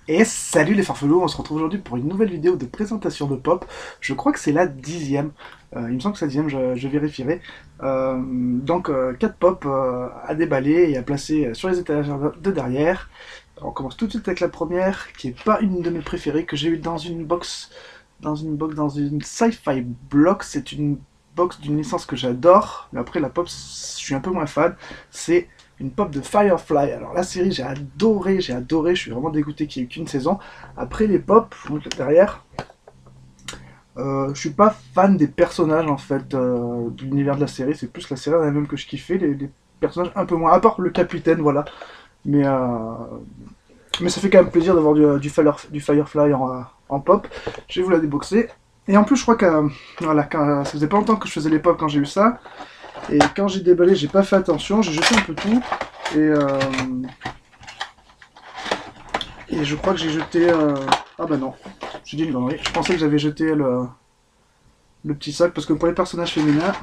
Et salut les farfelous, on se retrouve aujourd'hui pour une nouvelle vidéo de présentation de pop. Je crois que c'est la 10e. Il me semble que c'est la 10e, je vérifierai. Donc 4 pop à déballer et à placer sur les étagères de derrière. On commence tout de suite avec la première, qui est pas une de mes préférées, que j'ai eue dans une sci-fi block. C'est une box d'une licence que j'adore, mais après la pop, je suis un peu moins fan. C'est une pop de Firefly. Alors la série, j'ai adoré, je suis vraiment dégoûté qu'il n'y ait qu'une saison. Après les pop, derrière, je suis pas fan des personnages en fait de l'univers de la série, c'est plus la série en elle-même que je kiffais, les personnages un peu moins, à part le capitaine, voilà. Mais, euh, mais ça fait quand même plaisir d'avoir du Firefly en pop. Je vais vous la déboxer. Et en plus, je crois que voilà, ça faisait pas longtemps que je faisais les pop quand j'ai eu ça. Et quand j'ai déballé, j'ai pas fait attention, j'ai jeté un peu tout. Et, euh, et je crois que j'ai jeté. Ah bah non, j'ai dit une connerie. Je pensais que j'avais jeté le petit sac parce que pour les personnages féminins,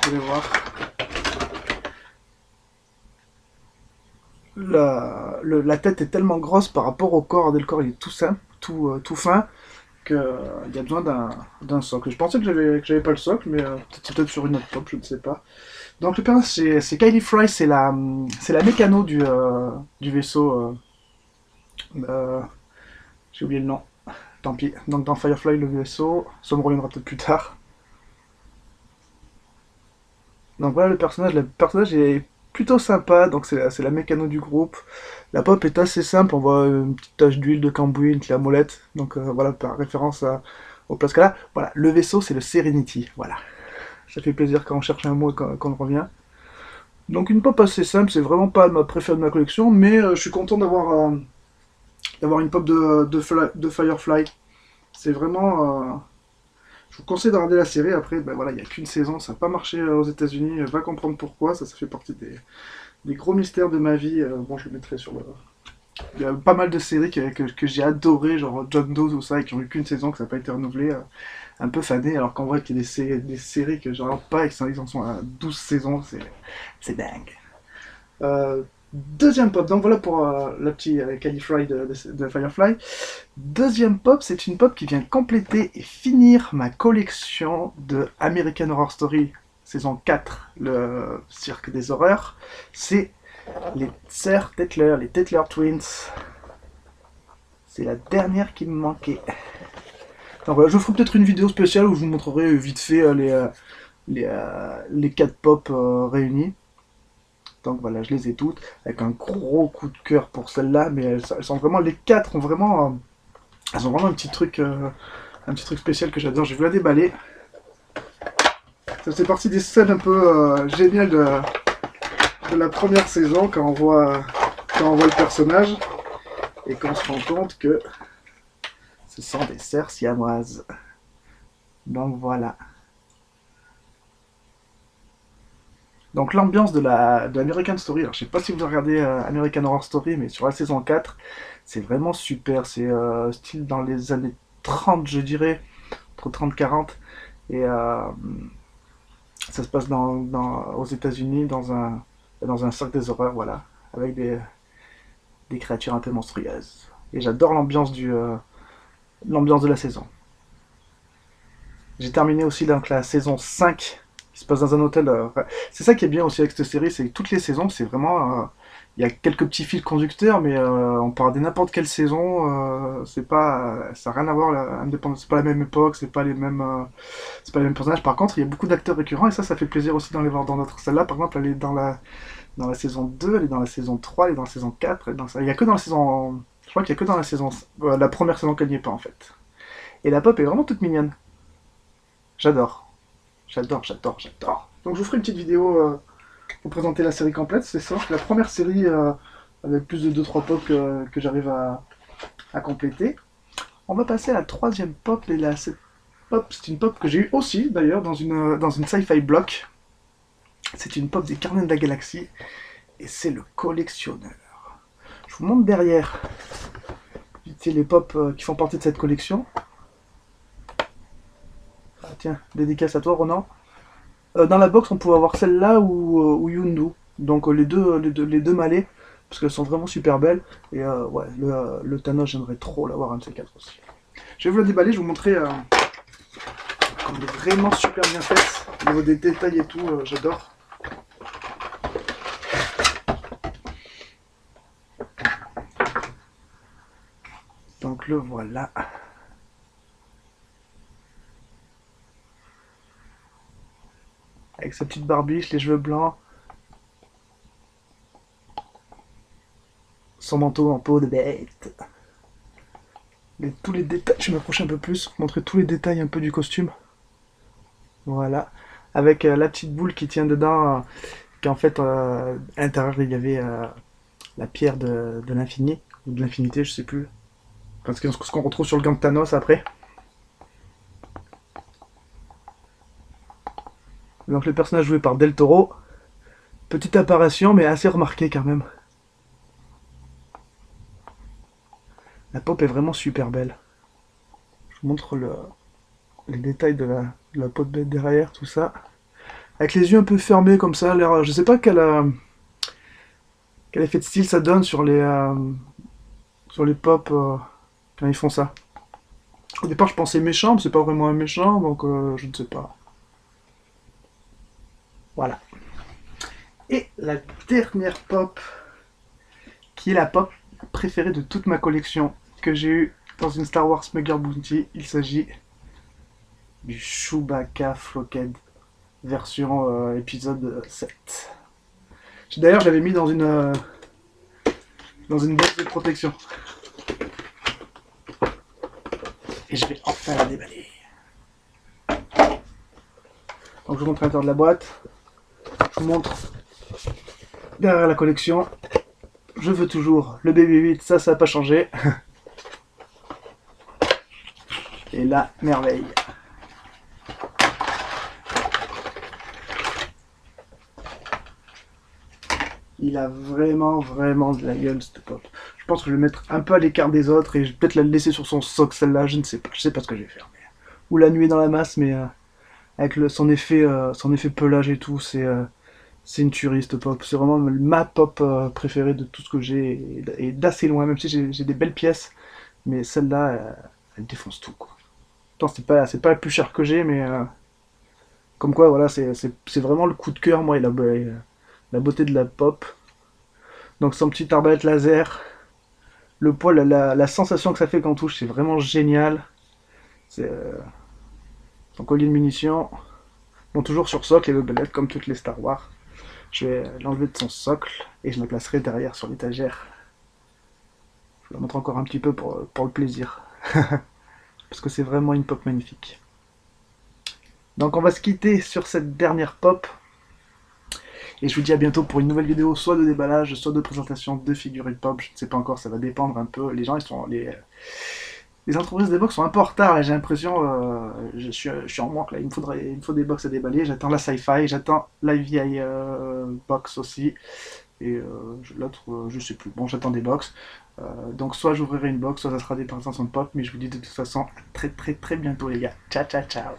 vous allez voir, la tête est tellement grosse par rapport au corps. Le corps il est tout simple, tout fin, qu'il y a besoin d'un socle. Je pensais que j'avais pas le socle, mais c'est peut-être sur une autre pop, je ne sais pas. Donc le personnage c'est Kylie Fry, c'est la mécano du vaisseau. Euh, j'ai oublié le nom. Tant pis. Donc dans Firefly, le vaisseau, ça me reviendra peut-être plus tard. Donc voilà, le personnage est plutôt sympa, donc c'est la mécano du groupe. La pop est assez simple, on voit une petite tache d'huile de cambouis, une clé à molette, donc voilà, par référence au Pascala. Voilà, le vaisseau c'est le Serenity, voilà. Ça fait plaisir quand on cherche un mot et quand on revient. Donc une pop assez simple, c'est vraiment pas ma préférée de ma collection, mais je suis content d'avoir une pop de Firefly. C'est vraiment... je vous conseille de regarder la série. Après, ben voilà, il n'y a qu'une saison, ça n'a pas marché aux États-Unis. Va comprendre pourquoi. Ça fait partie des gros mystères de ma vie. Bon, je le mettrai sur le. Il y a pas mal de séries que j'ai adoré, genre John Doe, tout ça, et qui ont eu qu'une saison, que ça n'a pas été renouvelé. Un peu fané, alors qu'en vrai, qu'il y a des séries que je regarde pas et qu'ils en sont à 12 saisons, c'est dingue. Deuxième pop, donc voilà pour la petite Califry de Firefly. Deuxième pop, c'est une pop qui vient compléter et finir ma collection de American Horror Story saison 4, le cirque des horreurs. C'est les sœurs Tetler, les Tetler Twins. C'est la dernière qui me manquait. Donc voilà, je vous ferai peut-être une vidéo spéciale où je vous montrerai vite fait les 4 pop réunis. Donc voilà, je les ai toutes, avec un gros coup de cœur pour celle-là, mais elles sont vraiment, les 4 ont vraiment, elles ont vraiment un petit truc spécial que j'adore. Je vais la déballer. Ça fait partie des scènes un peu géniales de la première saison quand on voit le personnage et qu'on se rend compte que ce sont des sœurs siamoises. Donc voilà. Donc l'ambiance de American Story, alors je sais pas si vous regardez American Horror Story, mais sur la saison 4, c'est vraiment super. C'est style dans les années 30, je dirais, entre 30 et 40. Et ça se passe aux États-Unis, dans un cercle des horreurs, voilà, avec des créatures un peu monstrueuses. Et j'adore l'ambiance de la saison. J'ai terminé aussi donc la saison 5 qui se passe dans un hôtel. C'est ça qui est bien aussi avec cette série, c'est que toutes les saisons, c'est vraiment. Il y a quelques petits fils conducteurs, mais on peut regarder n'importe quelle saison. C'est pas, ça n'a rien à voir. C'est pas la même époque, c'est pas les mêmes personnages. Par contre, il y a beaucoup d'acteurs récurrents et ça fait plaisir aussi dans les voir dans notre. Celle-là, par exemple, elle est dans la saison 2, elle est dans la saison 3, elle est dans la saison 4. Il y a que dans la saison. Je crois qu'il y a que dans la saison. La première saison qu'elle n'y est pas en fait. Et la pop est vraiment toute mignonne. J'adore. J'adore. Donc je vous ferai une petite vidéo pour présenter la série complète. C'est ça, c'est la première série avec plus de deux trois pop que j'arrive à compléter. On va passer à la troisième pop. Et là, cette pop, c'est une pop que j'ai eue aussi d'ailleurs dans une sci-fi block. C'est une pop des Gardiens de la Galaxie. Et c'est le collectionneur. Je vous montre derrière c'est les pop qui font partie de cette collection. Ah, tiens, dédicace à toi Ronan. Dans la box, on pouvait avoir celle-là ou Yundu. Donc les deux malais. parce qu'elles sont vraiment super belles. Et ouais, le Thanos, j'aimerais trop l'avoir un de ces quatre aussi. Je vais vous le déballer, je vais vous montrer comme elle est vraiment super bien faite. Au niveau des détails et tout, j'adore. Donc le voilà. Avec sa petite barbiche, les cheveux blancs, son manteau en peau de bête. Tous les détails, je vais m'approcher un peu plus, pour montrer tous les détails un peu du costume. Voilà. Avec la petite boule qui tient dedans, qu'en fait, à l'intérieur, il y avait la pierre de l'infini, ou de l'infinité, je sais plus. Parce que ce qu'on retrouve sur le gant de Thanos après. Donc le personnage joué par Del Toro. Petite apparition, mais assez remarquée quand même. La pop est vraiment super belle. Je vous montre les détails de la peau de bête derrière, tout ça. Avec les yeux un peu fermés comme ça, l'air. Je sais pas quel effet de style ça donne sur les pop quand ils font ça. Au départ, je pensais méchant, mais c'est pas vraiment un méchant, donc je ne sais pas. Voilà. Et la dernière pop, qui est la pop préférée de toute ma collection, que j'ai eue dans une Star Wars Mugger Bounty, il s'agit du Chewbacca Flocked version épisode 7. D'ailleurs, je l'avais mis dans une boîte de protection. Et je vais enfin la déballer. Donc je vous montre l'intérieur de la boîte. Je vous montre derrière la collection. Je veux toujours le BB-8, ça n'a pas changé. Et la merveille. Il a vraiment de la gueule cette pop. Je pense que je vais le mettre un peu à l'écart des autres et je vais peut-être la laisser sur son socle celle-là, je ne sais pas. Je sais pas ce que je vais faire. Ou la nuer dans la masse, mais avec son effet pelage et tout, c'est une tuerie cette pop. C'est vraiment ma pop préférée de tout ce que j'ai et d'assez loin, même si j'ai des belles pièces, mais celle-là, elle défonce tout quoi. Pourtant, c'est pas la plus chère que j'ai, mais comme quoi, voilà, c'est vraiment le coup de cœur, moi, et la beauté de la pop. Donc son petit arbalète laser, le poids, la sensation que ça fait quand on touche, c'est vraiment génial. C'est son collier de munitions. Bon, toujours sur socle et le belette comme toutes les Star Wars. Je vais l'enlever de son socle et je la placerai derrière sur l'étagère. Je vous la montre encore un petit peu pour le plaisir. Parce que c'est vraiment une pop magnifique. Donc on va se quitter sur cette dernière pop. Et je vous dis à bientôt pour une nouvelle vidéo, soit de déballage, soit de présentation de figurines pop. Je ne sais pas encore, ça va dépendre un peu. Les gens, les entreprises des box sont un peu en retard. Là, j'ai l'impression, je suis en manque là. Il me faut des box à déballer. J'attends la Sci-Fi, j'attends la VI box aussi. Et l'autre, je sais plus. Bon, j'attends des box. Donc soit j'ouvrirai une box, soit ça sera des présentations de pop. Mais je vous dis de toute façon, à très bientôt les gars. Ciao.